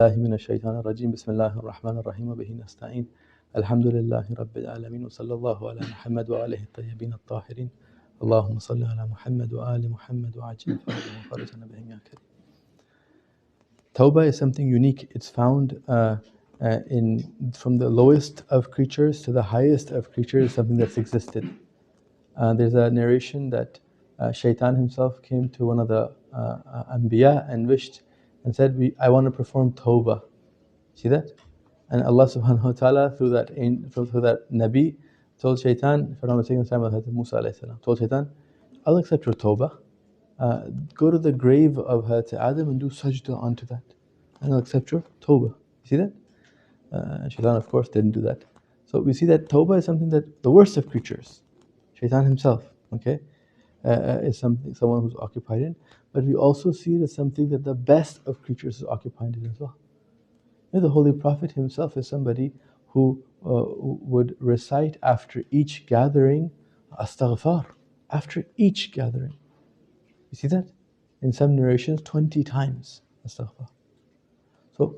من الشيطان الرجيم بسم الله الرحمن الرحيم وبه نستعين الحمد لله رب العالمين وصلى الله على محمد وآله الطيبين الطاهرين اللهم صل على محمد وآل محمد وعجل فرجنا بهم يا كريم. Tawbah is something unique. It's found from the lowest of creatures to the highest of creatures, something that's existed. There's a narration that Shaitan himself came to one of the Anbiya and wished and said, I want to perform Tawbah. See that? And Allah subhanahu wa ta'ala through that Nabi told Shaitan, if I'm not mistaken, Musa alayhi salam, told Shaitan, I'll accept your Tawbah. Go to the grave of Hazrat Adam and do sajda onto that, and I'll accept your Tawbah. You see that? And Shaitan, of course, didn't do that. So we see that Tawbah is something that the worst of creatures, Shaitan himself, is someone who's occupied in. But we also see it as something that the best of creatures is occupied in as well. The Holy Prophet himself is somebody who would recite after each gathering, astaghfar, after each gathering. You see that? In some narrations, 20 times, astaghfar. So,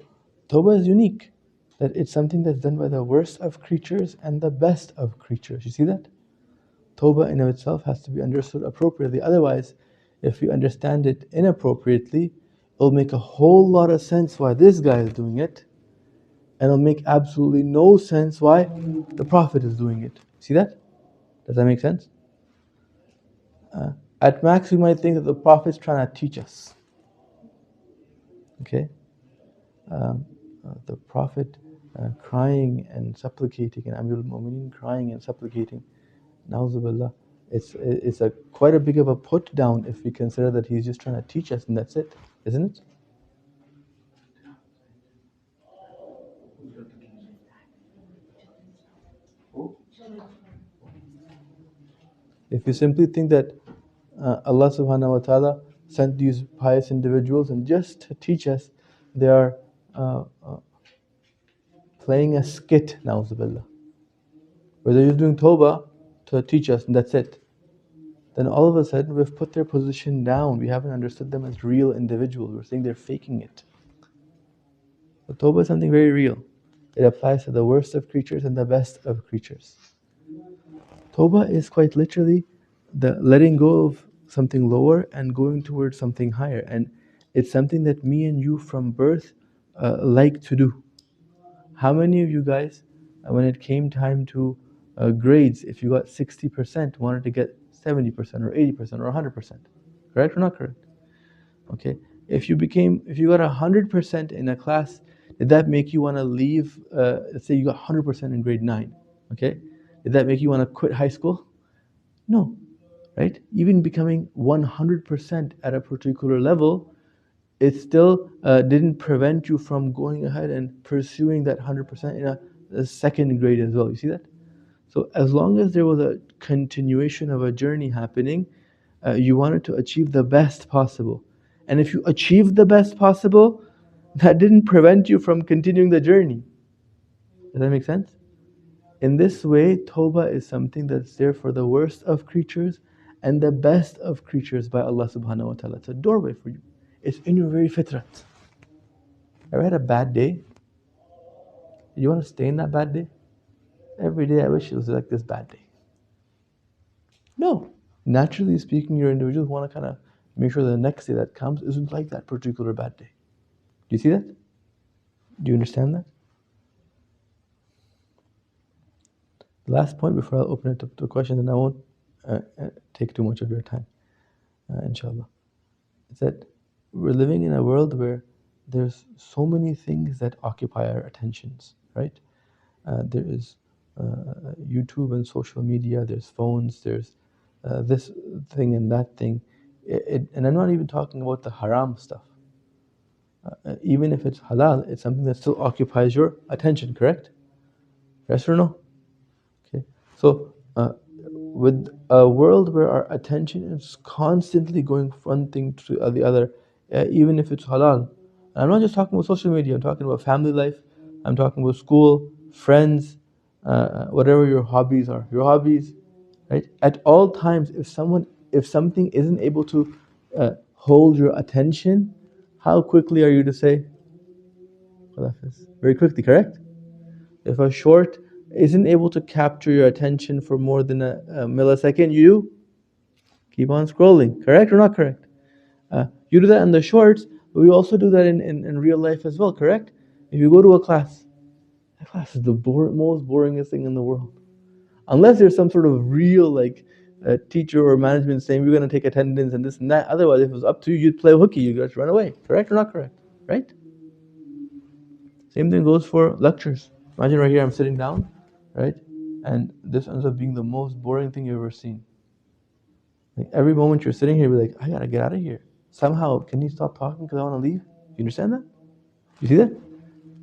Tawbah is unique, that it's something that's done by the worst of creatures and the best of creatures. You see that? Tawbah in of itself has to be understood appropriately. Otherwise, if we understand it inappropriately, it'll make a whole lot of sense why this guy is doing it, and it'll make absolutely no sense why the Prophet is doing it. See that? Does that make sense? At max, we might think that the Prophet's trying to teach us. The Prophet crying and supplicating, and Amirul Mu'mineen crying and supplicating, Na'uzubillah, it's quite a big of a put down if we consider that he's just trying to teach us and that's it, isn't it? If you simply think that Allah subhanahu wa ta'ala sent these pious individuals and just to teach us, they are playing a skit, na'uzubillah, where they're just doing tawbah to teach us and that's it, then all of a sudden we've put their position down. We haven't understood them as real individuals. We're saying they're faking it. But tawbah is something very real. It applies to the worst of creatures and the best of creatures. Tawbah is quite literally the letting go of something lower and going towards something higher. And it's something that me and you from birth like to do. How many of you guys, when it came time to grades, if you got 60%, wanted to get 70% or 80% or 100%? Correct or not correct? Okay. If you got 100% in a class, did that make you want to leave? Let's say you got 100% in grade 9. Okay. Did that make you want to quit high school? No. Right? Even becoming 100% at a particular level, it still didn't prevent you from going ahead and pursuing that 100% in a second grade as well. You see that? So as long as there was a continuation of a journey happening, you wanted to achieve the best possible. And if you achieved the best possible, that didn't prevent you from continuing the journey. Does that make sense? In this way, Tawbah is something that's there for the worst of creatures and the best of creatures by Allah subhanahu wa ta'ala. It's a doorway for you. It's in your very fitrat. Ever had a bad day? You want to stay in that bad day? Every day I wish it was like this bad day. No. Naturally speaking, your individuals want to kind of make sure the next day that comes isn't like that particular bad day. Do you see that? Do you understand that? The last point before I'll open it up to questions, and I won't take too much of your time, inshallah. It's that we're living in a world where there's so many things that occupy our attentions, right? There is YouTube and social media, there's phones, there's this thing and that thing. And I'm not even talking about the haram stuff. Even if it's halal, it's something that still occupies your attention, correct? Yes or no? Okay. So with a world where our attention is constantly going from one thing to the other, even if it's halal. I'm not just talking about social media, I'm talking about family life, I'm talking about school, friends, whatever your hobbies are. Your hobbies, right? At all times, if something isn't able to hold your attention, how quickly are you to say, Very quickly, correct? If a short isn't able to capture your attention for more than a millisecond, you keep on scrolling. Correct or not correct? You do that in the shorts, but we also do that in real life as well, correct? If you go to a class, that class is the most boringest thing in the world. Unless there's some sort of real teacher or management saying we're going to take attendance and this and that. Otherwise, if it was up to you, you'd play hooky, you'd just run away. Correct or not correct? Right? Same thing goes for lectures. Imagine right here I'm sitting down, right? And this ends up being the most boring thing you've ever seen. Like every moment you're sitting here, you're like, I gotta get out of here. Somehow, can you stop talking because I want to leave? You understand that? You see that?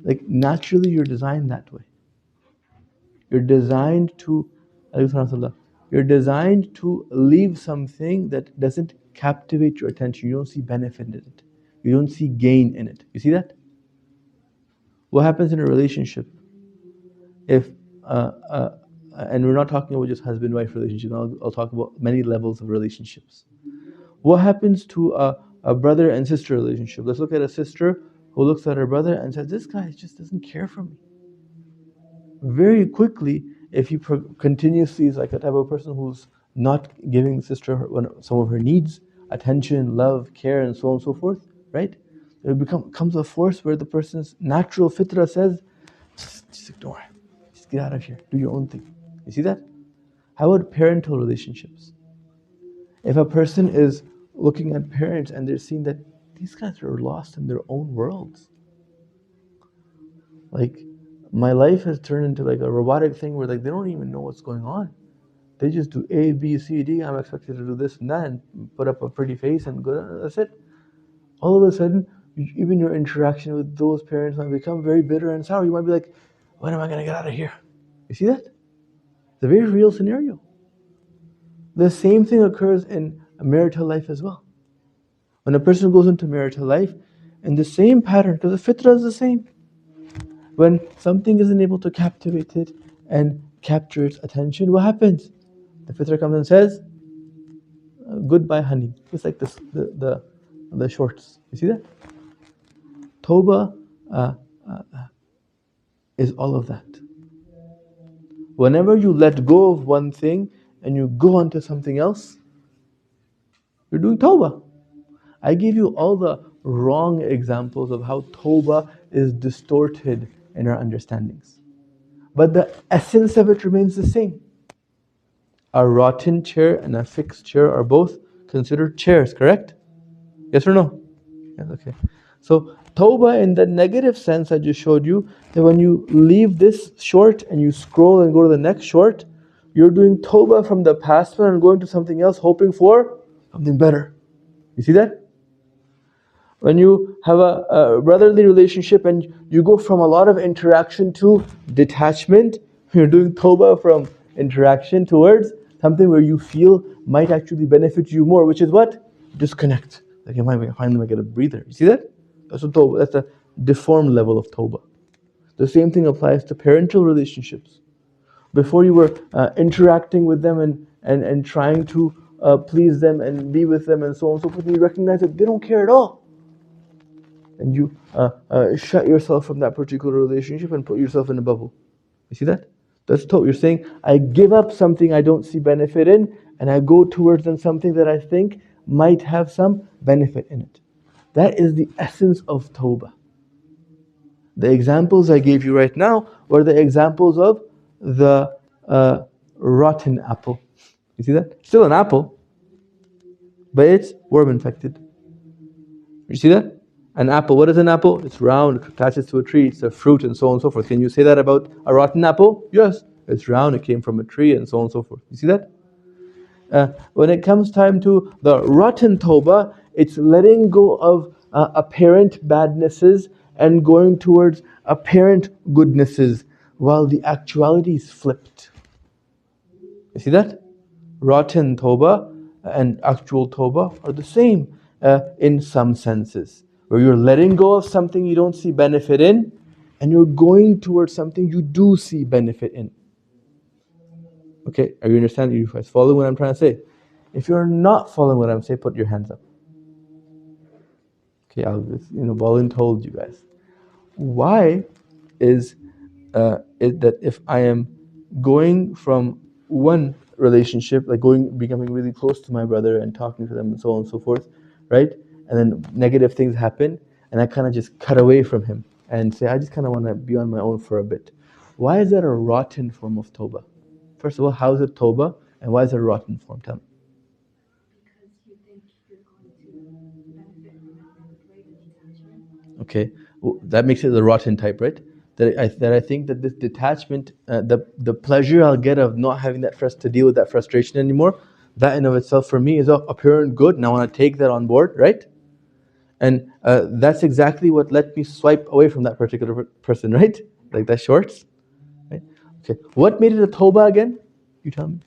Like naturally, you're designed that way. You're designed to, you're designed to leave something that doesn't captivate your attention. You don't see benefit in it. You don't see gain in it. You see that? What happens in a relationship if, and we're not talking about just husband-wife relationship. I'll talk about many levels of relationships. What happens to a brother and sister relationship? Let's look at a sister who looks at her brother and says, this guy just doesn't care for me. Very quickly, if he continuously is like a type of person who's not giving the sister some of her needs, attention, love, care, and so on and so forth, right? It becomes a force where the person's natural fitra says, just ignore it. Just get out of here. Do your own thing. You see that? How about parental relationships? If a person is looking at parents and they're seeing that these guys are lost in their own worlds, like my life has turned into like a robotic thing where like they don't even know what's going on. They just do A, B, C, D. I'm expected to do this and that and put up a pretty face and go. That's it. All of a sudden, even your interaction with those parents might become very bitter and sour. You might be like, when am I going to get out of here? You see that? It's a very real scenario. The same thing occurs in a marital life as well. When a person goes into marital life, in the same pattern, because the fitra is the same. When something isn't able to captivate it and capture its attention, what happens? The fitra comes and says, goodbye honey. It's like this, the shorts. You see that? Toba is all of that. Whenever you let go of one thing and you go on to something else, you're doing Toba. I gave you all the wrong examples of how Toba is distorted in our understandings. But the essence of it remains the same. A rotten chair and a fixed chair are both considered chairs, correct? Yes or no? Yes, okay. So Toba in the negative sense I just showed you, that when you leave this short and you scroll and go to the next short, you're doing Toba from the past one and going to something else hoping for something better. You see that? When you have a brotherly relationship and you go from a lot of interaction to detachment, you're doing Toba from interaction towards something where you feel might actually benefit you more, which is what? Disconnect. Like, finally I get a breather. You see that? That's a Toba. That's a deformed level of Toba. The same thing applies to parental relationships. Before you were interacting with them and trying to please them and be with them and so on and so forth, you recognize that they don't care at all. And you shut yourself from that particular relationship and put yourself in a bubble. You see that? That's Toba. You're saying, I give up something I don't see benefit in, and I go towards something that I think might have some benefit in it. That is the essence of Toba. The examples I gave you right now were the examples of the rotten apple. You see that? Still an apple, but it's worm infected. You see that? An apple, what is an apple? It's round, it attaches to a tree, it's a fruit and so on and so forth. Can you say that about a rotten apple? Yes, it's round, it came from a tree and so on and so forth. You see that? When it comes time to the rotten Toba, it's letting go of apparent badnesses and going towards apparent goodnesses, while the actuality is flipped. You see that? Rotten Toba and actual Toba are the same in some senses, where you're letting go of something you don't see benefit in, and you're going towards something you do see benefit in. Okay, are you understanding? You guys follow what I'm trying to say? If you're not following what I'm saying, put your hands up. Okay, I'll just, Bolin told you guys. why is it that if I am going from one relationship, like becoming really close to my brother and talking to them and so on and so forth, right? And then negative things happen, and I kind of just cut away from him and say, I just kind of want to be on my own for a bit. Why is that a rotten form of Toba? First of all, how is it Toba, and why is it a rotten form? Tell me. Because you think you're going to benefit from it in a good way, the detachment. Okay, that makes it the rotten type, right? That I think that this detachment, the pleasure I'll get of not having to deal with that frustration anymore, that in of itself for me is apparent good, and I want to take that on board, right? And that's exactly what let me swipe away from that particular person, right? Like that shorts, right? Okay, what made it a Toba again? You tell me.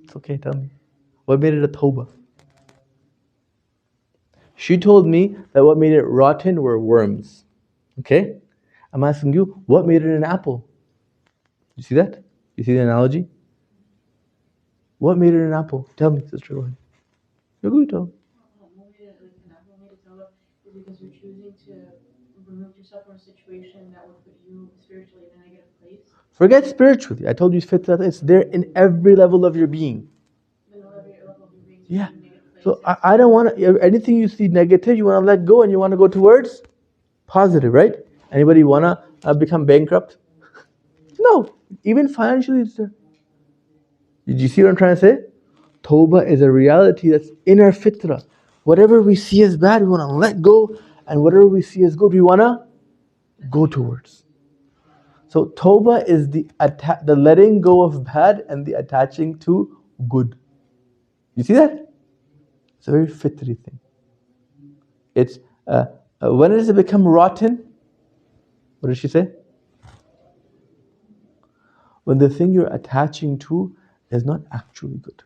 It's okay, tell me. What made it a Toba? She told me that what made it rotten were worms. Okay? I'm asking you, what made it an apple? You see that? You see the analogy? What made it an apple? Tell me, sister. Go ahead. You're going to tell. What made it like an apple made it Toba is because you're choosing to remove yourself from a situation that would put you spiritually in a negative place. Forget spiritually. I told you it's there in every level of your being. In every level of your being, Yeah. in a negative place. So I don't want to, anything you see negative, you want to let go and you want to go towards positive, right? Anybody want to become bankrupt? No. Even financially, it's there. Did you see what I'm trying to say? Toba is a reality that's in our fitrah. Whatever we see as bad, we want to let go, and whatever we see as good, we want to go towards. So Toba is the letting go of bad and the attaching to good. You see that? It's a very fitri thing. It's when does it become rotten? What did she say? When the thing you're attaching to is not actually good.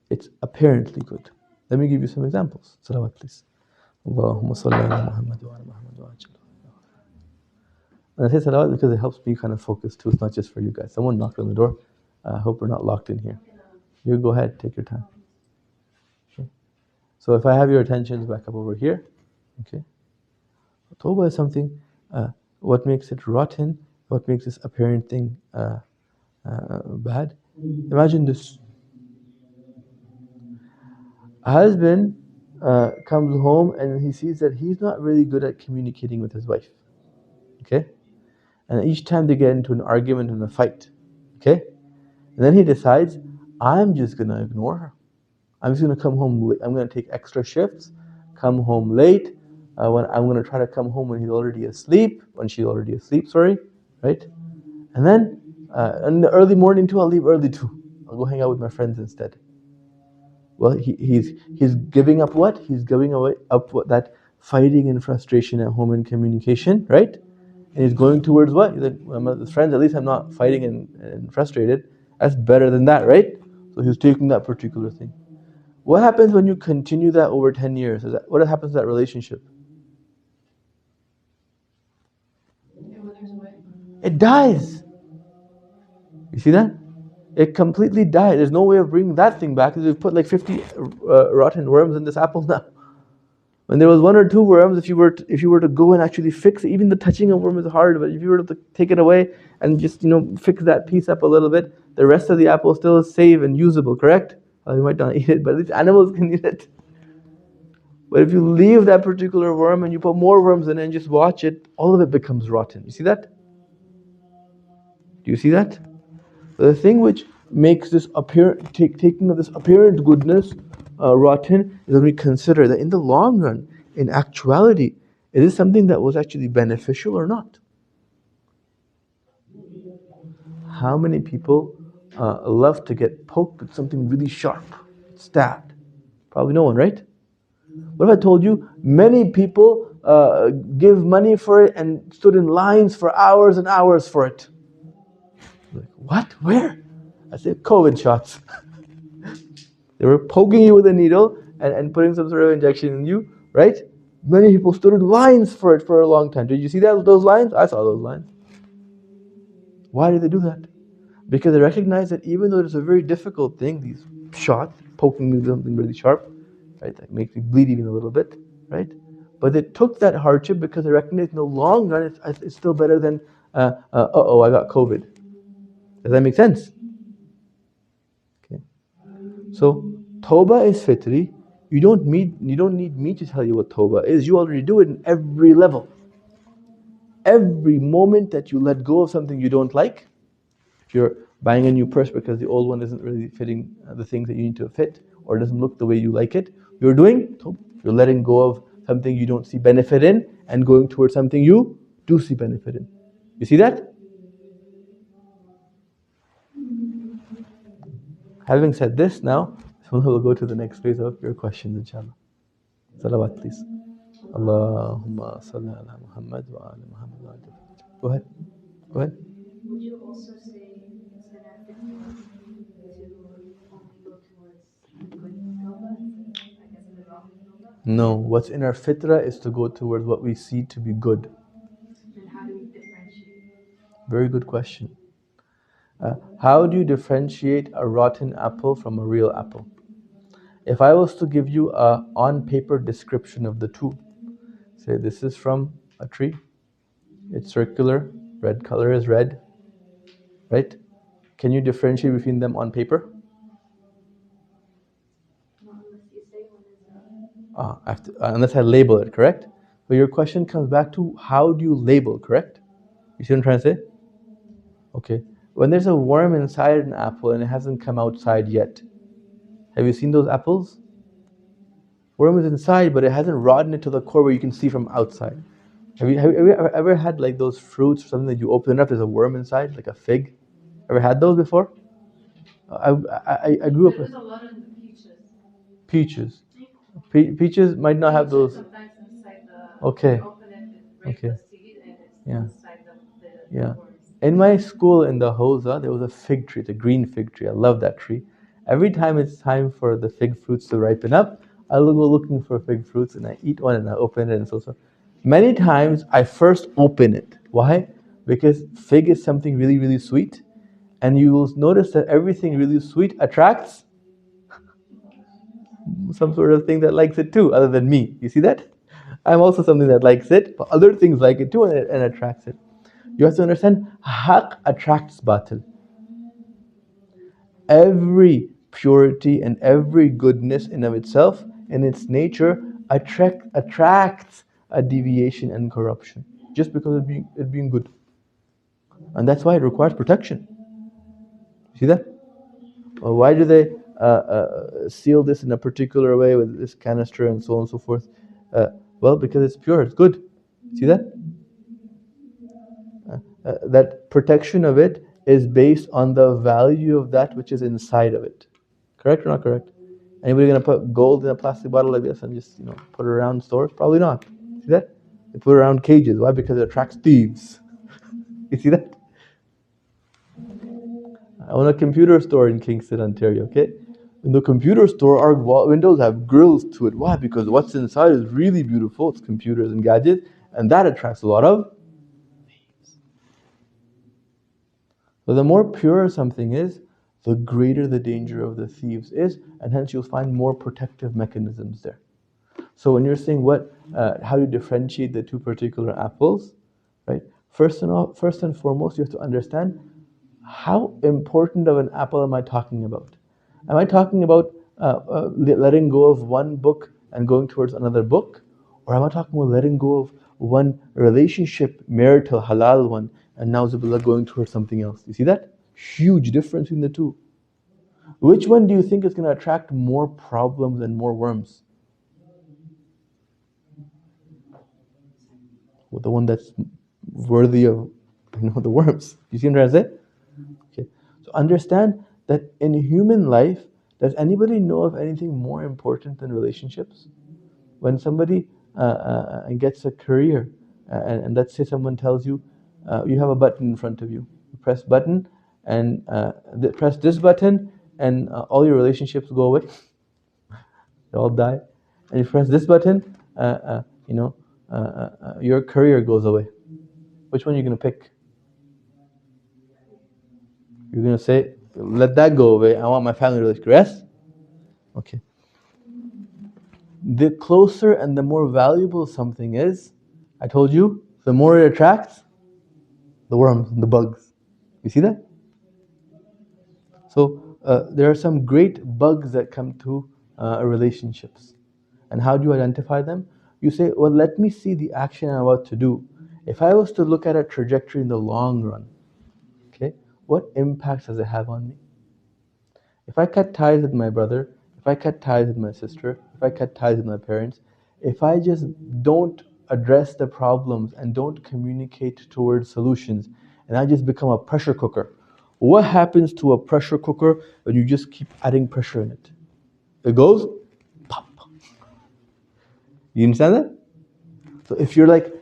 It's apparently good. Let me give you some examples. Salawat, please. Allahumma salli ala Muhammad wa ala Muhammad wa ajal. And I say salawat because it helps me kind of focus too. It's not just for you guys. Someone knocked on the door. I hope we're not locked in here. You go ahead, take your time. Okay. So if I have your attention back up over here, okay. Toba is something, what makes it rotten, what makes this apparent thing bad. Imagine this. A husband comes home and he sees that he's not really good at communicating with his wife. Okay? And each time they get into an argument and a fight. Okay? And then he decides, I'm just going to ignore her. I'm just going to come home late. I'm going to take extra shifts, come home late. When I'm going to try to come home when she's already asleep, right? And then in the early morning too, I'll leave early too. I'll go hang out with my friends instead. Well, he's giving up what? He's giving up what, that fighting and frustration at home and communication, right? And he's going towards what? He's like, I'm with friends, at least I'm not fighting and frustrated. That's better than that, right? So he's taking that particular thing. What happens when you continue that over 10 years? What happens to that relationship? It dies. You see that? It completely died. There's no way of bringing that thing back. They've put like 50 rotten worms in this apple now. When there was one or two worms, if you were to go and actually fix it, even the touching of worm is hard, but if you were to take it away and just fix that piece up a little bit, the rest of the apple still is safe and usable, correct? You might not eat it, but at least animals can eat it. But if you leave that particular worm and you put more worms in it and just watch it, all of it becomes rotten. You see that? Do you see that? The thing which makes this taking of this apparent goodness rotten is when we consider that in the long run, in actuality, is this something that was actually beneficial or not? How many people love to get poked with something really sharp, stabbed? Probably no one, right? What if I told you many people give money for it and stood in lines for hours and hours for it? Like, what? Where? I said COVID shots. They were poking you with a needle and putting some sort of injection in you, right? Many people stood in lines for it for a long time. Did you see those lines? I saw those lines. Why did they do that? Because they recognize that even though it's a very difficult thing, these shots, poking me with something really sharp, right, that makes me bleed even a little bit, right? But they took that hardship because they recognized in the long run it's still better than, I got COVID. Does that make sense? Okay. So Toba is fitri. You don't need me to tell you what Toba is. You already do it in every level. Every moment that you let go of something you don't like, if you're buying a new purse because the old one isn't really fitting the things that you need to fit, or doesn't look the way you like it, you're doing Toba. You're letting go of something you don't see benefit in and going towards something you do see benefit in. You see that? Having said this, now we'll go to the next phase of your questions, inshallah. Salawat, please. Allahumma salli ala Muhammad wa ala Muhammad wa ala. Go ahead. Go ahead. Would you also say it's in our fitra to only go towards the good Toba instead of, I guess, the wrong Toba? No, what's in our fitra is to go towards what we see to be good. And how do we differentiate? Very good question. How do you differentiate a rotten apple from a real apple? If I was to give you a on-paper description of the two, say this is from a tree, it's circular, red color is red, right? Can you differentiate between them on paper? Not unless you say one is Unless I label it, correct? But your question comes back to how do you label, correct? You see what I'm trying to say? Okay. When there's a worm inside an apple and it hasn't come outside yet, have you seen those apples? Worm is inside, but it hasn't rotted it to the core where you can see from outside. Have you ever had like those fruits or something that you open it up, there's a worm inside, like a fig? Ever had those before? I grew up There's with a lot in the peaches. peaches. Peaches might not have those. Sometimes inside the, Okay. you open it, it breaks Okay. the seed and it's Yeah. inside the Yeah. worms. In my school in the Hausa, there was a fig tree, it's a green fig tree. I love that tree. Every time it's time for the fig fruits to ripen up, I will go looking for fig fruits and I eat one and I open it and so. Many times I first open it. Why? Because fig is something really, really sweet. And you will notice that everything really sweet attracts some sort of thing that likes it too, other than me. You see that? I'm also something that likes it, but other things like it too and attracts it. You have to understand, haqq attracts batil. Every purity and every goodness in of itself, in its nature, attracts a deviation and corruption, just because of it being good. And that's why it requires protection. See that? Well, why do they seal this in a particular way with this canister and so on and so forth? Well, because it's pure, it's good. See that? That protection of it is based on the value of that which is inside of it. Correct or not correct? Anybody gonna put gold in a plastic bottle like this and just put it around stores? Probably not. See that? They put it around cages. Why? Because it attracts thieves. You see that? I own a computer store in Kingston, Ontario. Okay, in the computer store, our windows have grills to it. Why? Because what's inside is really beautiful. It's computers and gadgets, and that attracts a lot of thieves. So the more pure something is, the greater the danger of the thieves is, and hence you'll find more protective mechanisms there. So when you're saying how do you differentiate the two particular apples, right? First and foremost, you have to understand how important of an apple am I talking about? Am I talking about letting go of one book and going towards another book? Or am I talking about letting go of one relationship, marital, halal one, and now going towards something else? You see that? Huge difference between the two. Which one do you think is going to attract more problems and more worms? Well, the one that's worthy of the worms. You see what I'm trying to say? Okay. So understand that in human life, does anybody know of anything more important than relationships? When somebody gets a career, and let's say someone tells you, you have a button in front of you. You press button, and press this button, and all your relationships go away. They all die. And you press this button, your career goes away. Which one are you going to pick? You're going to say, let that go away. I want my family relationship. Yes? Okay. the closer and the more valuable something is, I told you, the more it attracts the worms and the bugs. You see that? So there are some great bugs that come to relationships. And how do you identify them? You say, well, let me see the action I'm about to do. If I was to look at a trajectory in the long run, okay, what impact does it have on me? If I cut ties with my brother, if I cut ties with my sister, if I cut ties with my parents, if I just don't address the problems and don't communicate towards solutions, and I just become a pressure cooker, what happens to a pressure cooker when you just keep adding pressure in it? It goes pop. You understand that? So if you're like,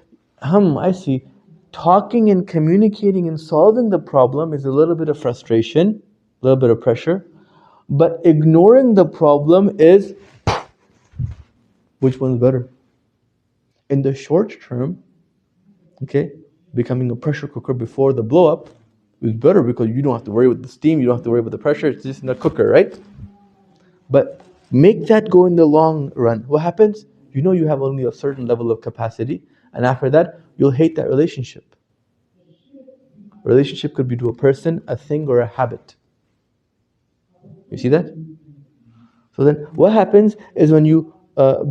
I see, talking and communicating and solving the problem is a little bit of frustration, a little bit of pressure, but ignoring the problem is, which one's better? In the short term, okay, becoming a pressure cooker before the blow up is better because you don't have to worry with the steam, you don't have to worry about the pressure, it's just in the cooker, right? But make that go in the long run. What happens? You know you have only a certain level of capacity, and after that, you'll hate that relationship. A relationship could be to a person, a thing, or a habit. You see that? So then what happens is when you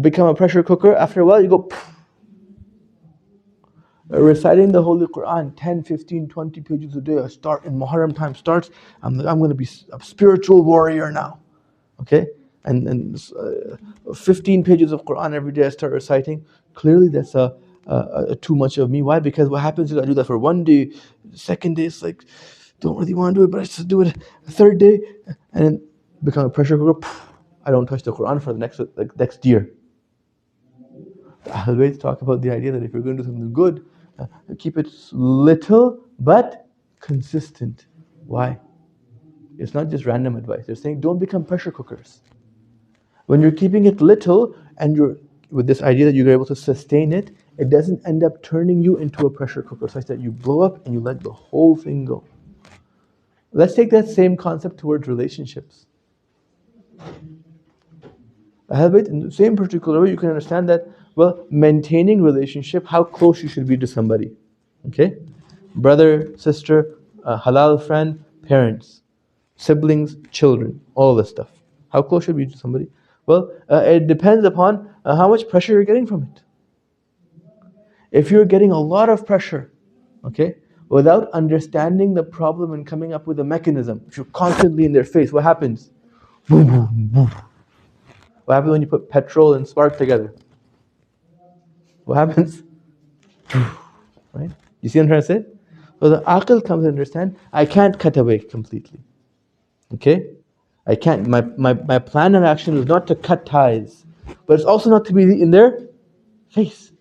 become a pressure cooker, after a while you go, reciting the Holy Quran, 10, 15, 20 pages a day. I start in Muharram time starts. I'm going to be a spiritual warrior now. Okay? And 15 pages of Quran every day I start reciting. Clearly that's too much of me. Why? Because what happens is I do that for one day, the second day it's like, don't really want to do it, but I just do it the third day, and then become a pressure cooker. I don't touch the Quran for the next year. The Ahlul Bayt talk about the idea that if you're going to do something good, keep it little but consistent. Why? It's not just random advice. They're saying don't become pressure cookers. When you're keeping it little and you're with this idea that you're able to sustain it, it doesn't end up turning you into a pressure cooker such that you blow up and you let the whole thing go. Let's take that same concept towards relationships. In the same particular way, you can understand that, well, maintaining relationship, how close you should be to somebody. Okay? Brother, sister, halal friend, parents, siblings, children, all this stuff. How close should you be to somebody? Well, it depends upon how much pressure you're getting from it. If you're getting a lot of pressure, okay, without understanding the problem and coming up with a mechanism, if you're constantly in their face, what happens? Boom, boom, boom. What happens when you put petrol and spark together? What happens? Right? You see what I'm trying to say? So the aql comes to understand, I can't cut away completely. Okay? I can't. My plan of action is not to cut ties, but it's also not to be in their face.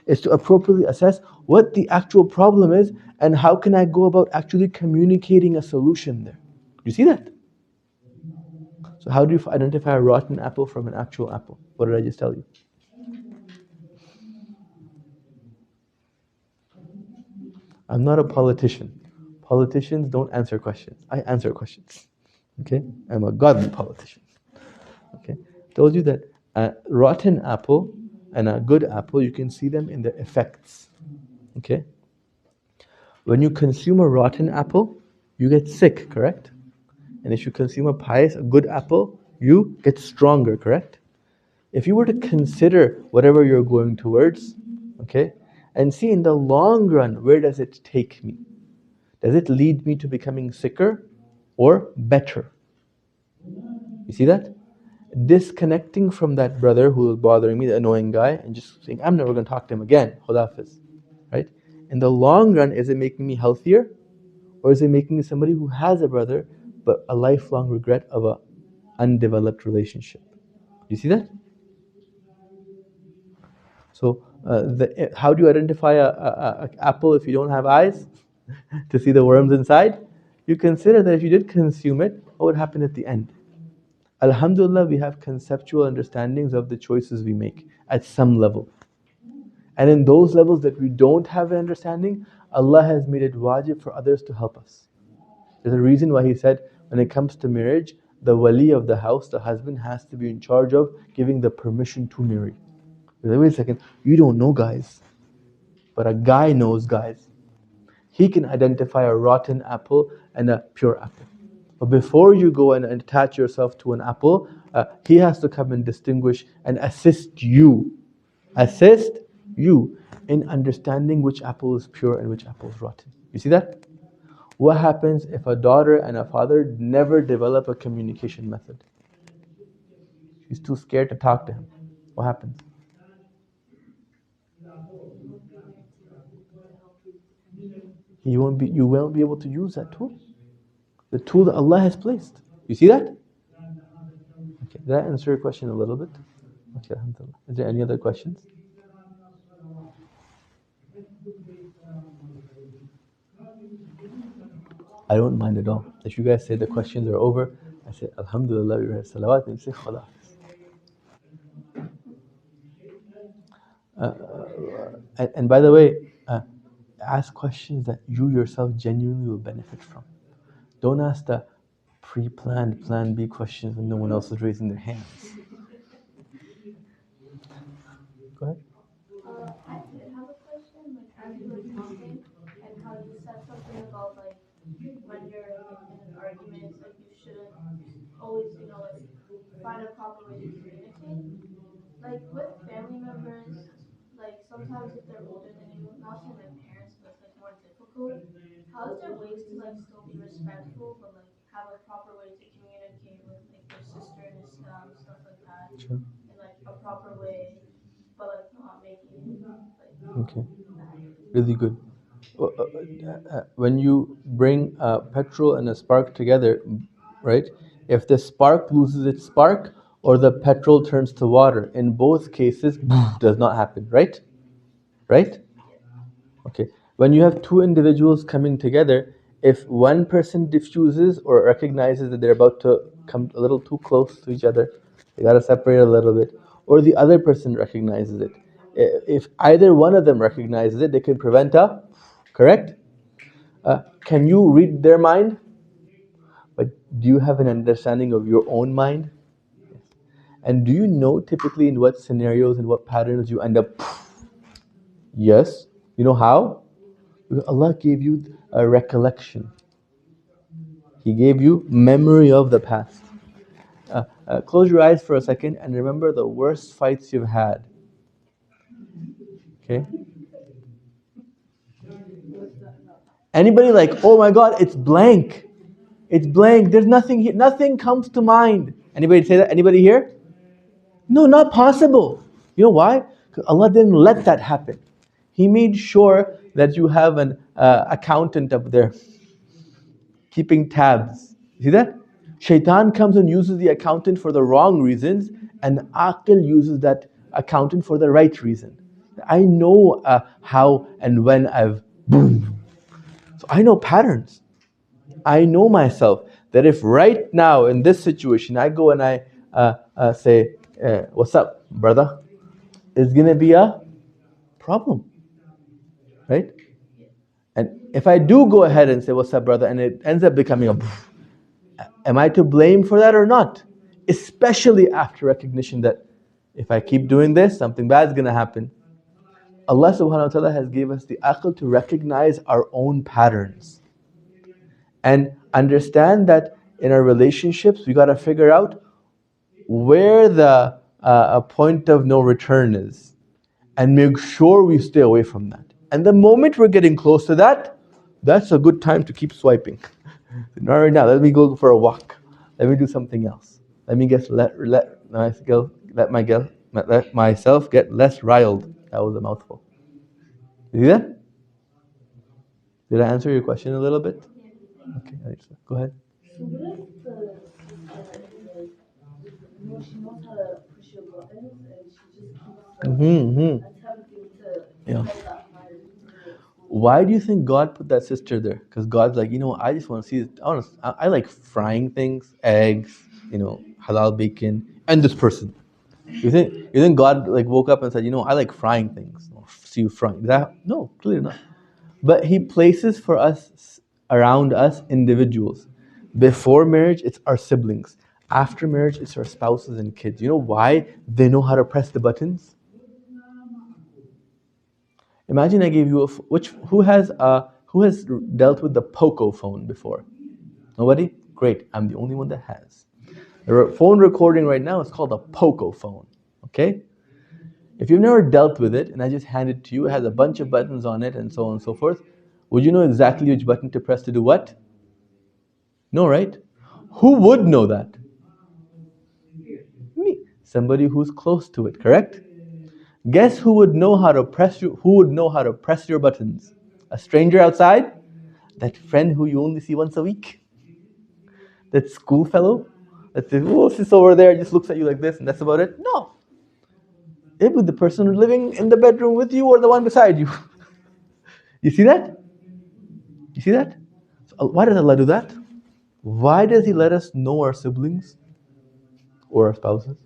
It's to appropriately assess what the actual problem is and how can I go about actually communicating a solution there. You see that? So how do you identify a rotten apple from an actual apple? What did I just tell you? I'm not a politician. Politicians don't answer questions. I answer questions. Okay? I'm a godly politician. Okay? Told you that a rotten apple and a good apple, you can see them in their effects. Okay? When you consume a rotten apple, you get sick, correct? And if you consume a good apple, you get stronger, correct? If you were to consider whatever you're going towards, okay, and see in the long run, where does it take me? Does it lead me to becoming sicker or better? You see that? Disconnecting from that brother who is bothering me, the annoying guy, and just saying, I'm never going to talk to him again. Khudafiz. Right? In the long run, is it making me healthier? Or is it making me somebody who has a brother, but a lifelong regret of an undeveloped relationship? You see that? So, how do you identify a apple if you don't have eyes to see the worms inside? You consider that if you did consume it, what would happen at the end? Alhamdulillah, we have conceptual understandings of the choices we make at some level. And in those levels that we don't have an understanding, Allah has made it wajib for others to help us. There's a reason why He said, when it comes to marriage, the wali of the house, the husband, has to be in charge of giving the permission to marry. Wait a second, you don't know guys, but a guy knows guys. He can identify a rotten apple and a pure apple. But before you go and attach yourself to an apple, he has to come and distinguish and assist you in understanding which apple is pure and which apple is rotten. You see that? What happens if a daughter and a father never develop a communication method? She's too scared to talk to him. What happens? You won't be able to use that tool. The tool that Allah has placed. You see that? Okay, did I answer your question a little bit? Okay, alhamdulillah. Is there any other questions? I don't mind at all. If you guys say the questions are over, I say, alhamdulillah, we read salawat, and say, khalas. And by the way, ask questions that you yourself genuinely will benefit from. Don't ask the pre-planned plan B questions when no one else is raising their hands. Go ahead. I did have a question, like as you were talking, and how you said something about like when you're like in an argument, like you shouldn't always, like find a proper way to communicate. Like with family members, like sometimes if they're older than you, not saying their parents, but it's like more difficult. How is there ways to like still be respectful, but like have a proper way to communicate with like your sister and Islam, stuff like that, Sure. in like a proper way, but like not making it like Okay. bad. Really good. When you bring petrol and a spark together, right? If the spark loses its spark or the petrol turns to water, in both cases, does not happen, right? Right? Okay. When you have two individuals coming together, if one person diffuses or recognizes that they're about to come a little too close to each other, they gotta separate a little bit, or the other person recognizes it. If either one of them recognizes it, they can prevent a, correct? Can you read their mind? But do you have an understanding of your own mind? And do you know typically in what scenarios and what patterns you end up? Yes. You know how? Because Allah gave you a recollection. He gave you memory of the past. Close your eyes for a second and remember the worst fights you've had. Okay? Anybody like, oh my God, it's blank. It's blank. There's nothing here. Nothing comes to mind. Anybody say that? Anybody here? No, not possible. You know why? Because Allah didn't let that happen. He made sure that you have an accountant up there keeping tabs. See that? Shaitan comes and uses the accountant for the wrong reasons, and Aqil uses that accountant for the right reason. I know how and when I've boom. So I know patterns. I know myself that if right now in this situation I go and I say, what's up, brother? It's going to be a problem. Right? And if I do go ahead and say, what's up, brother? And it ends up becoming a am I to blame for that or not? Especially after recognition that if I keep doing this, something bad is going to happen. Allah subhanahu wa ta'ala has given us the aql to recognize our own patterns. And understand that in our relationships, we got to figure out where the a point of no return is. And make sure we stay away from that. And the moment we're getting close to that, that's a good time to keep swiping. Not right now, let me go for a walk. Let me do something else. Let me let myself get less riled. That was a mouthful. You see that? Did I answer your question a little bit? Okay, go ahead. So what if the sister is like, she knows how to push your buttons and she just keeps attempting to Yeah. get that higher. Why do you think God put that sister there? Because God's like, I just want to see. I like frying things, eggs, halal bacon, and this person. You think God like woke up and said, I like frying things. See you frying. No, clearly not. But He places for us around us individuals. Before marriage, it's our siblings. After marriage, it's our spouses and kids. You know why they know how to press the buttons? Imagine I gave you who has dealt with the Poco phone before? Nobody? Great, I'm the only one that has. The phone recording right now is called a Poco phone. Okay? If you've never dealt with it and I just hand it to you, it has a bunch of buttons on it and so on and so forth, would you know exactly which button to press to do what? No, right? Who would know that? Me. Somebody who's close to it, correct? Guess who would know how to press your buttons? A stranger outside? That friend who you only see once a week? That school fellow? That says, oh, sits over there, just looks at you like this and that's about it? No. It was the person living in the bedroom with you or the one beside you. You see that? You see that? So why does Allah do that? Why does He let us know our siblings or our spouses?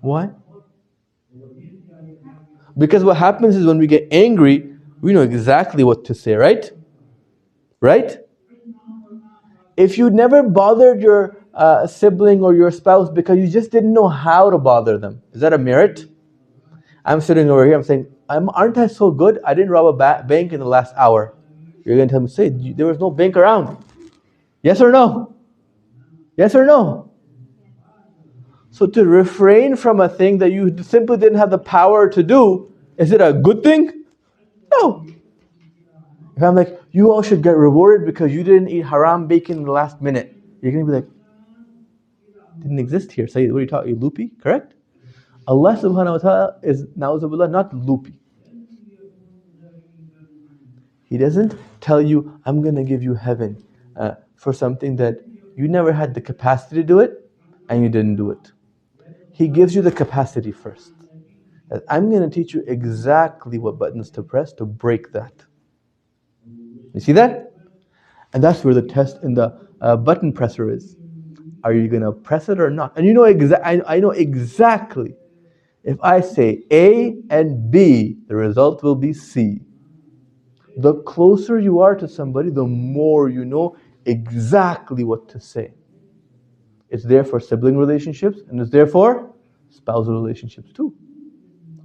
Why? Because what happens is when we get angry, we know exactly what to say, right? Right? If you never bothered your sibling or your spouse because you just didn't know how to bother them, is that a merit? I'm sitting over here, I'm saying, aren't I so good? I didn't rob a bank in the last hour. You're going to tell me, say, there was no bank around. Yes or no? Yes or no? So to refrain from a thing that you simply didn't have the power to do, is it a good thing? No. If I'm like, you all should get rewarded because you didn't eat haram bacon in the last minute, you're going to be like, didn't exist here. Sayyid, what are you talking? You loopy? Correct? Allah subhanahu wa ta'ala is, na'uzubillah, not loopy. He doesn't tell you, I'm going to give you heaven for something that you never had the capacity to do it and you didn't do it. He gives you the capacity first. I'm going to teach you exactly what buttons to press to break that. You see that? And that's where the test in the button presser is. Are you going to press it or not? And you know I know exactly. If I say A and B, the result will be C. The closer you are to somebody, the more you know exactly what to say. It's there for sibling relationships, and it's there for spousal relationships too.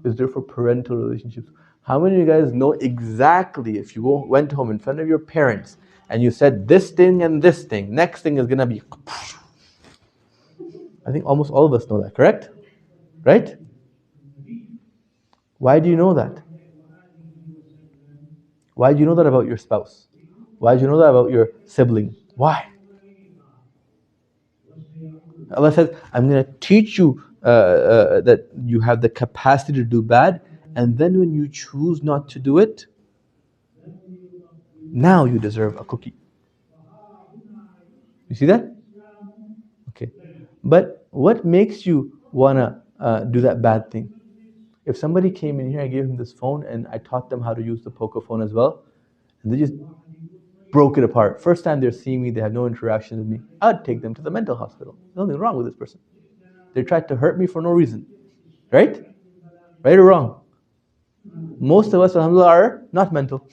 It's there for parental relationships. How many of you guys know exactly if you went home in front of your parents and you said this thing and this thing, next thing is going to be... I think almost all of us know that, correct? Right? Why do you know that? Why do you know that about your spouse? Why do you know that about your sibling? Why? Allah says, I'm going to teach you that you have the capacity to do bad, and then when you choose not to do it, now you deserve a cookie. You see that? Okay. But what makes you want to do that bad thing? If somebody came in here, I gave them this phone and I taught them how to use the Poco phone as well, and they just broke it apart. First time they're seeing me, they have no interaction with me, I'd take them to the mental hospital. There's nothing wrong with this person. They tried to hurt me for no reason. Right? Right or wrong? Most of us, alhamdulillah, are not mental.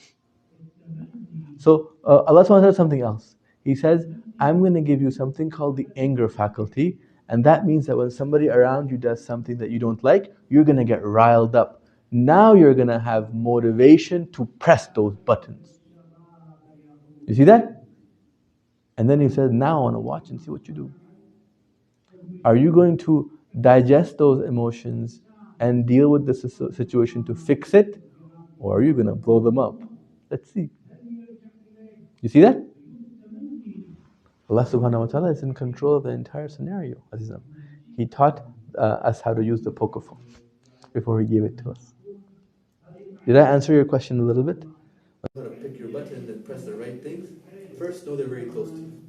So Allah says something else. He says, I'm going to give you something called the anger faculty, and that means that when somebody around you does something that you don't like, you're going to get riled up. Now you're going to have motivation to press those buttons. You see that? And then he says, now I want to watch and see what you do. Are you going to digest those emotions and deal with the situation to fix it? Or are you going to blow them up? Let's see. You see that? Allah subhanahu wa ta'ala is in control of the entire scenario. He taught us how to use the Poco phone before He gave it to us. Did I answer your question a little bit? How to pick your buttons and press the right things? First, know they're very close to you.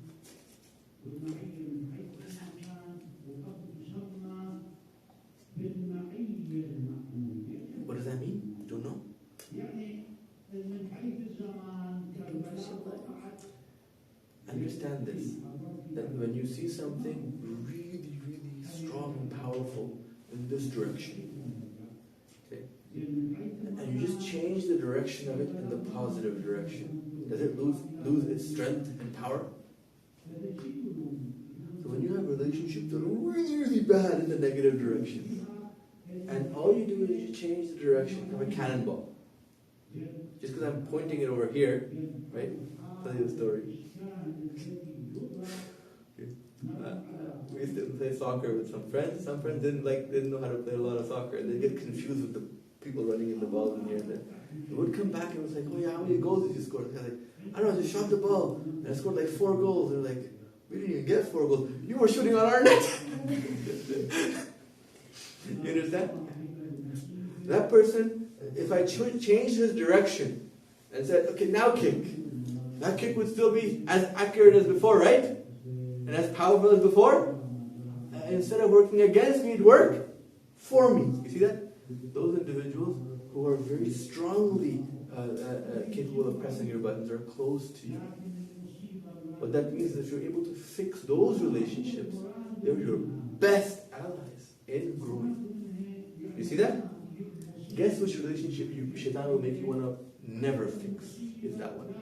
What does that mean? You don't know? Understand this, that when you see something really, really strong and powerful in this direction, okay, and you just change the direction of it in the positive direction, does it lose its strength and power? So when you relationships that are really, really bad in the negative direction. And all you do is you change the direction of a cannonball. Just because I'm pointing it over here, right? I'll tell you a story. We used to play soccer with some friends. Some friends didn't know how to play a lot of soccer, and they'd get confused with the people running in the ball in here and there. They would come back and it was like, oh yeah, how many goals did you score? They're like, I don't know, I just shot the ball and I scored like 4 goals. They're like, we didn't even get 4 goals. You were shooting on our net. You understand? That person, if I changed his direction and said, okay, now kick, that kick would still be as accurate as before, right? And as powerful as before. Instead of working against me, it'd work for me. You see that? Those individuals who are very strongly capable of pressing your buttons are close to you. What that means is if you're able to fix those relationships, they're your best allies in growing. You see that? Guess which relationship shaitan will make you want to never fix is that one.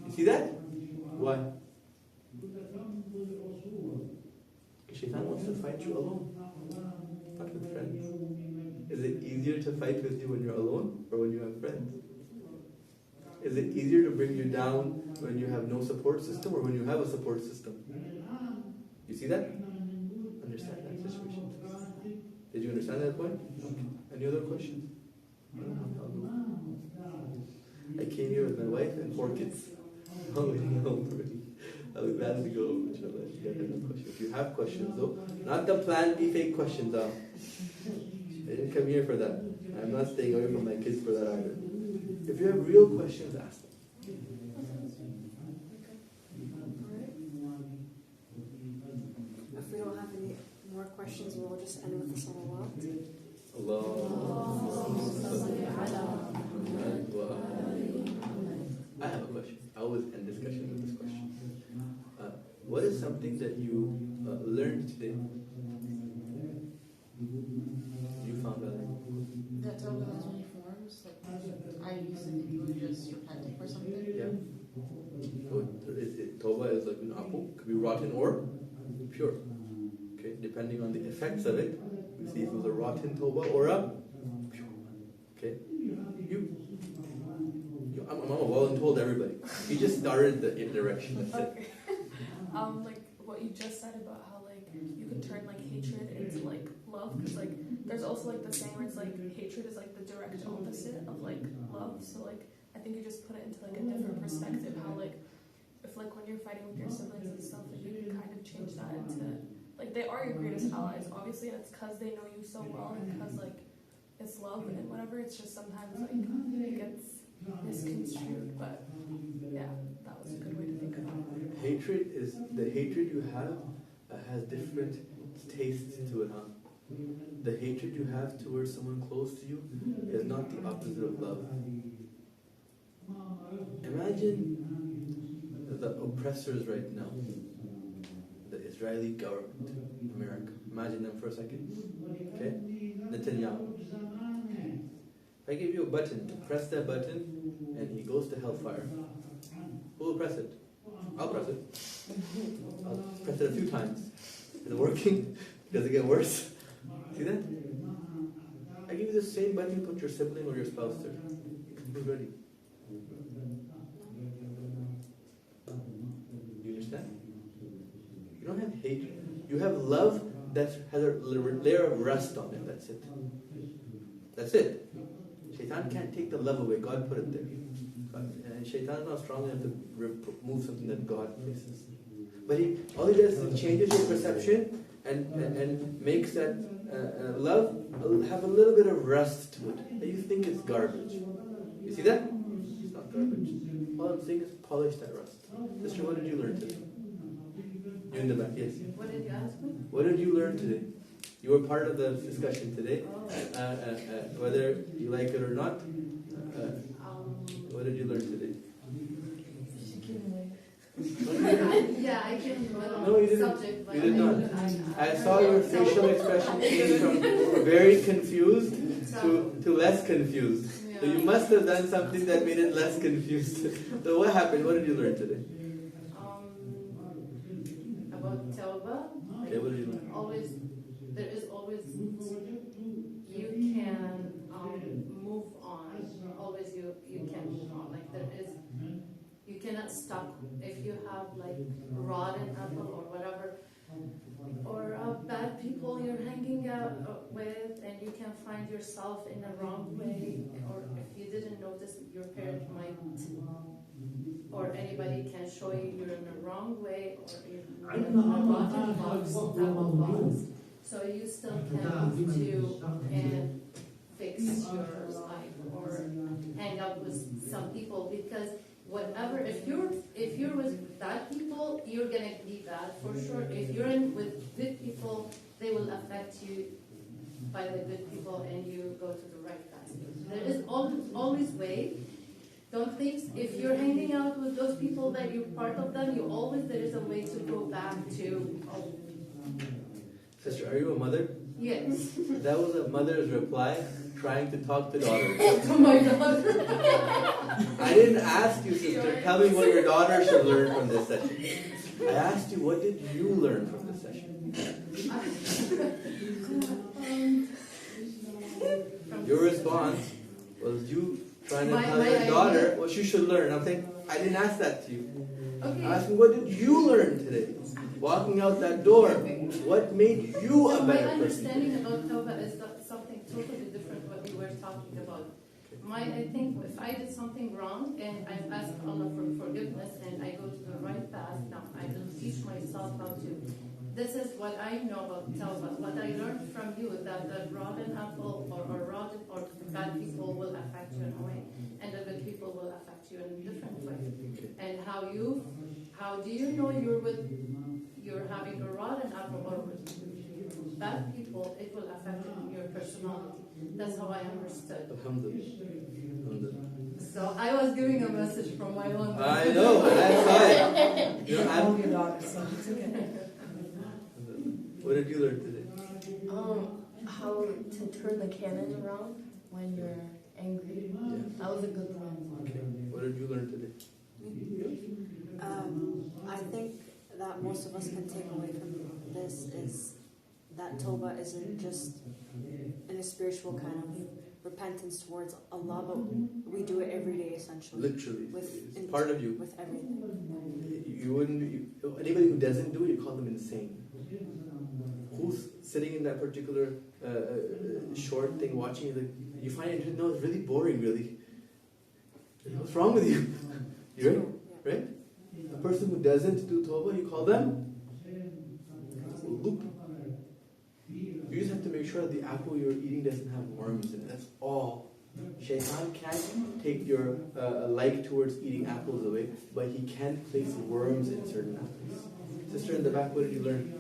You see that? Why? Because shaitan wants to fight you alone, not with friends. Is it easier to fight with you when you're alone or when you have friends? Is it easier to bring you down when you have no support system or when you have a support system? You see that? Understand that situation. Did you understand that point? Okay. Any other questions? I came here with my wife and 4 kids. I'll be glad to go home, inshallah. If you have questions though, not the plan B fake questions though. I didn't come here for that. I'm not staying away from my kids for that either. If you have real questions, ask them. If we don't have any more questions, we'll just end with the salawat. I have a question. I always end discussion with this question. What is something that you learned today? You found valuable? That Toba has many forms. Like I used to think you were just repenting for something. Yeah. Toba is like an apple, could be rotten or pure. Okay, depending on the effects of it, we see if it was a rotten Toba or a pure. Okay, I'm a voluntold everybody. You just started the direction. That's Okay. it. Like what you just said about how like you could turn like hatred into like love, because like there's also like the saying where it's like hatred is like the direct opposite of like love. So like I think you just put it into like a different perspective. How like if like when you're fighting with your siblings and stuff, like you can kind of change that into like they are your greatest allies, obviously, and it's because they know you so well and because like it's love and whatever. It's just sometimes like it gets misconstrued, but yeah, that was a good way to think about it. Hatred is the hatred you have has different tastes to it, huh? The hatred you have towards someone close to you is not the opposite of love. Imagine the oppressors right now, the Israeli government, America. Imagine them for a second. Okay? Netanyahu. If I give you a button, press that button, and he goes to hellfire. Who will press it? I'll press it. I'll press it a few times. Is it working? Does it get worse? See that? I give you the same button, put your sibling or your spouse there. Who's ready? You understand? You don't have hatred. You have love that has a layer of rust on it. That's it. That's it. Shaitan can't take the love away. God put it there. And Shaitan is not strong enough to remove something that God places. But all he does is changes your perception and makes that love have a little bit of rust to it. That you think it's garbage. You see that? It's not garbage. All I'm saying is polish that rust. Sister, what did you learn today? You in the back, yes. What did you ask me? What did you learn today? You were part of the discussion today. Whether you like it or not, what did you learn today? Yeah, I came in the middle No, you of the didn't. subject, but You did not. I saw your facial expression change from very confused to less confused. So you must have done something that made it less confused. So what happened? What did you learn today? about Toba stuck, if you have like rotten apple or whatever, or bad people you're hanging out with, and you can find yourself in a wrong way, or if you didn't notice, your parent might, or anybody can show you you're in the wrong way, or you're in a rotten box, apple box. So you still can move to and fix your life or hang out with some people, because whatever, if you're with bad people, you're gonna be bad for sure. If you're in with good people, they will affect you by the good people, and you go to the right path. There is always way. Don't think if you're hanging out with those people that you're part of them, there is a way to go back to. Sister, are you a mother? Yes. That was a mother's reply trying to talk to daughter. To my daughter. I didn't ask you, sister, tell me what your daughter should learn from this session. I asked you, what did you learn from this session? Your response was you trying to tell your daughter what she should learn. I'm saying, I didn't ask that to you. Okay. I asked you, what did you learn today? Walking out that door, what made you a So better my person? understanding about Toba is something totally different what we were talking about. I think if I did something wrong and I've asked Allah for forgiveness and I go to the right path, now I will teach myself how to. This is what I know about Toba. What I learned from you is that the rotten apple or rotten or bad people will affect you in a way, and the good people will affect you in a different way. And how do you know you're having a rotten apple or with bad people, it will affect your personality. That's how I understood. Alhamdulillah. So I was giving a message from my own. I know, I saw it. You know, I'm your daughter, so it's okay. what did you learn today? How to turn the cannon around when you're angry. That was a good one. Okay. What did you learn today? I think that most of us can take away from this is that Toba isn't just in a spiritual kind of repentance towards Allah, but we do it every day essentially. Literally, With it's part of you. With everything. Anybody who doesn't do it, you call them insane. Who's sitting in that particular short thing watching it, you find it, no, it's really boring, really. What's wrong with you? You're right? Right? A person who doesn't do Toba, you call them loop. You just have to make sure that the apple you're eating doesn't have worms in it. That's all. Shaitan can't take your like towards eating apples away, but he can place worms in certain apples. Sister in the back, what did you learn?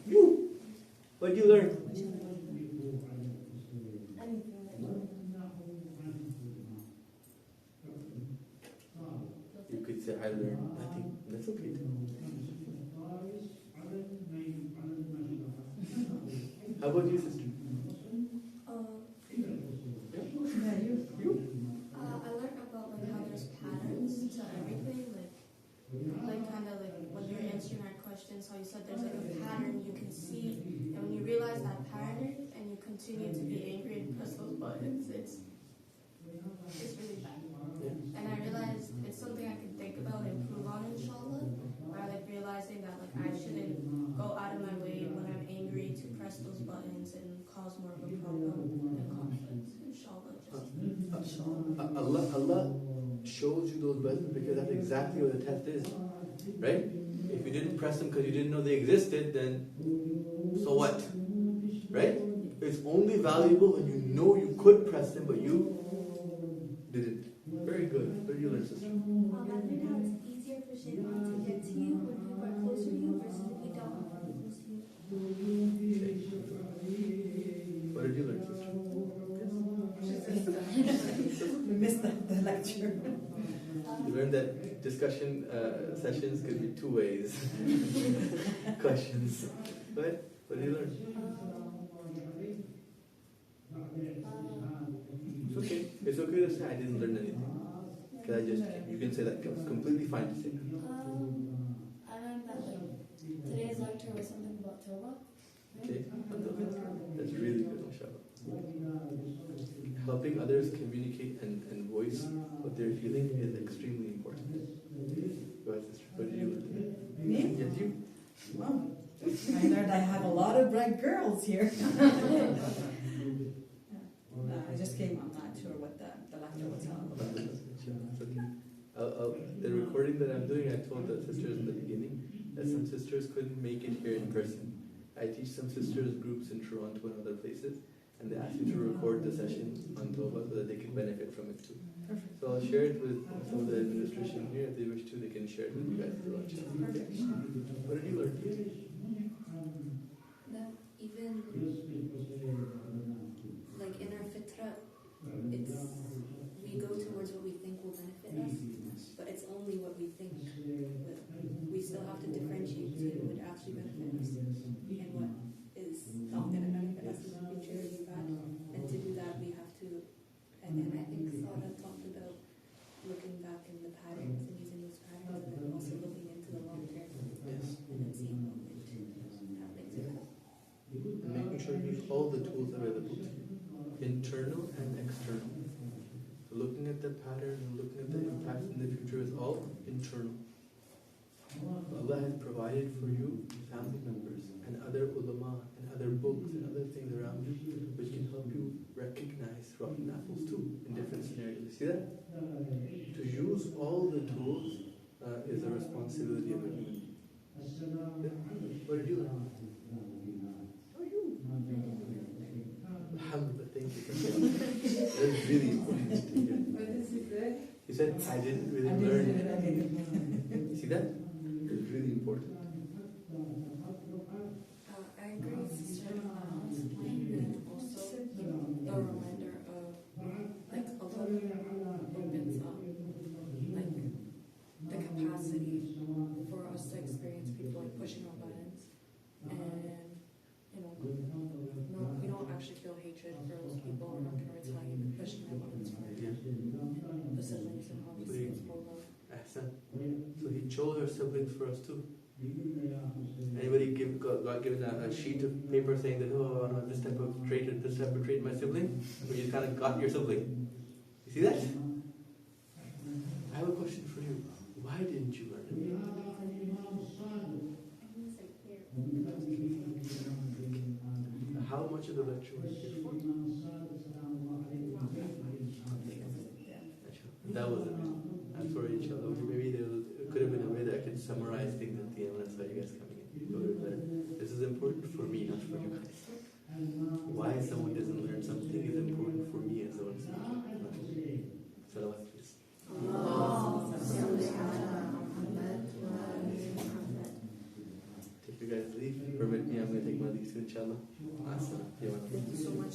You! What did you learn? You could say, I learned nothing. That's okay. How about you, sister? I learned about like how there's patterns to everything, like kind of like when you're answering our questions, how you said there's like a pattern you can see, and when you realize that pattern and you continue to be angry and press those buttons, it's really bad. And I realized it's something I can think about and improve on, inshallah, by like realizing that like I shouldn't go out of my way when I'm angry to press those buttons and cause more of a problem and conflict. Inshallah, Allah shows you those buttons because that's exactly what the test is, right? If you didn't press them because you didn't know they existed, then so what, right? It's only valuable when you know you could press them, but you didn't. Very good. What did you learn, sister? I learned how it's easier for shaitan to get to you when people are closer to you versus if you don't want to be close to you. What did you learn, sister? We missed the lecture. You learned that discussion sessions could be two ways. Questions. What did you learn? It's okay. It's okay to say I didn't learn anything. You can say that. It's completely fine to say that. I learned that like today's lecture was something about Toba. Okay? That's really good, mashallah. Help helping others communicate and voice what they're feeling is extremely important. Go ahead, sister. What did you learn? Me? Yes, you. Well, I learned I have a lot of bright girls here. I just came, I'm not sure what the lecture was on. The recording that I'm doing, I told the sisters in the beginning that some sisters couldn't make it here in person. I teach some sisters groups in Toronto and other places, and they asked me to record the session on Toba so that they could benefit from it too. Perfect. So I'll share it with some of the administration here. If they wish to, they can share it with you guys as well. Perfect. What did you learn? That even like in our fitra, it's we go towards what we think will benefit us, but it's only what we think. We still have to differentiate between what would actually benefit us and what is not going to benefit us in the future is bad. And to do that, we have to. And I think Sada talked about looking back in the patterns and using those patterns, and then also looking into the long term. Yes. And then seeing how things are going. And making sure you use all the tools available to you, internal and external. So looking at the pattern and looking at the impact in the future is all internal. Allah has provided for you family members and other ulama and other books and other things around you which can help you recognize rotten apples too in different scenarios. See that? To use all the tools is a responsibility of a human being. What did you learn? Alhamdulillah, thank you for sharing. That's really important to hear. What did he say? He said, I didn't really learn it. See that? It's really important. I agree with Sister and also the reminder of like Allah opens up like the capacity for us to experience people like pushing our buttons, and we don't actually feel hatred for those people. We're not going to retaliate for pushing our buttons for the siblings, and obviously it's full love. Ahsan. So he chose our siblings for us too. Anybody got given a sheet of paper saying that, oh, no, this type of trait my sibling? Or you kind of got your sibling? You see that? I have a question for you. Why didn't you learn it? How much of the lecture was here for? That was it. I'm sorry, inshallah. Maybe it could have been a way that I could summarize things at the end. That's why you guys coming in. This is important for me, not for you guys. Why someone doesn't learn something is important for me as the one speaking. Salawat, please. Take your guys' leave. Permit me, I'm going to take my leave soon, inshallah. Thank you so much.